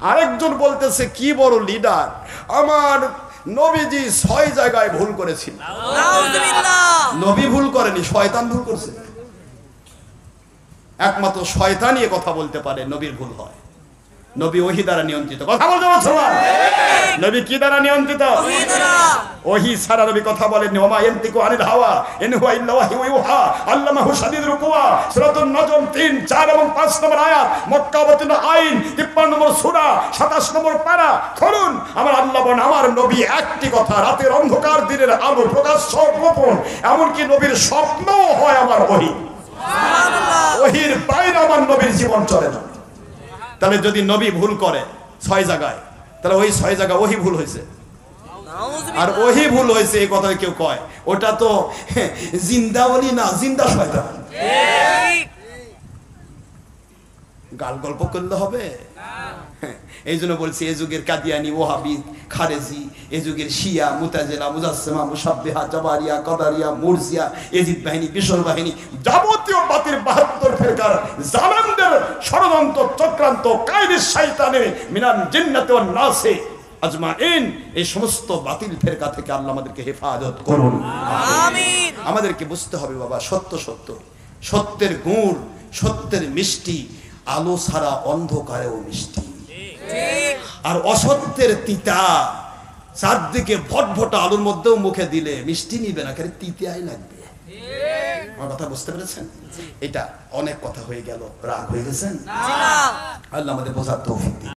আরেকজন বলতেছে কি বড় লিডার, আমার নবীজি 6 জায়গায় ভুল করেছিল। নবী ভুল করেনি, শয়তান ভুল করছে। একমাত্র শয়তানই কথা বলতে পারে নবীর ভুল হয়। নবী ওহী দ্বারা নিয়ন্ত্রিত। কথা বলতে পারছো না? নবী কি দ্বারা নিয়ন্ত্রিত? ওহী ছাড়া নবী কথা বলেননি। ওমা ইয়ান্তিকু আনিল হাওয়া ইন হুয়া ইল্লা ওয়াহয়ু ইউহা আল্লামাহু শাদীদুল কুওয়া। সূরাতুন নজম 3, 4 এবং 5 নম্বর আয়াত, মক্কা অবতীর্ণ আইন 53 নম্বর সূরা 27 নম্বর পারা খুলুন। আমার আল্লাহ বলেন আমার নবী একটি কথা, রাতের অন্ধকার দিনের আলো প্রকাশ্য গোপন, এমনকি নবীর স্বপ্নও হয় আমার ওহী। সুবহানাল্লাহ। ওহীর বাইরে আমার নবীর জীবন চলে না। তাহলে যদি নবী ভুল করে 6 জায়গায়, তাহলে ওই 6 জায়গা ওহী ভুল হয়েছে। আর ওহী ভুল হয়েছে এই কথা কেউ কয়, ওটা তো জিন্দা ওলি না, জিন্দা শয়তান। গাল গল্প করলে হবে? এই জন্য বলছি এই যুগের কাদিয়ানি, ওহাবি, খারেজি, এই যুগের শিয়া, মুতাজিলা, মুজাসসিমা, মুশাব্বিহা, জাবারিয়া, কদারিয়া, মুরজিয়া, এজিদ বাহিনী, বিশর বাহিনী, যাবতীয় বাতিল 72 ফিরকার জালেমদের ষড়যন্ত্র চক্রান্ত কায়দে শয়তানে মিনাল জিন্নাতি ওয়ান নাসে আজমাইন, এই সমস্ত বাতিল ফিরকা থেকে আল্লাহ আমাদেরকে হেফাজত করুন, আমিন। আমাদেরকে বুঝতে হবে বাবা, সত্য সত্য, সত্যের গুড়, সত্যের মিষ্টি, আলো ছাড়া অন্ধকারেও মিষ্টি। আর অসত্যের তিতা চারদিকে ভটভটা আলুর মধ্যেও মুখে দিলে মিষ্টি নিবে না, খালি তিতাই লাগবে। আমার কথা বুঝতে পেরেছেন? এটা অনেক কথা হয়ে গেল, রাগ হয়ে গেছেন? আল্লাহ আমাদের বোঝার তৌফিক দিন।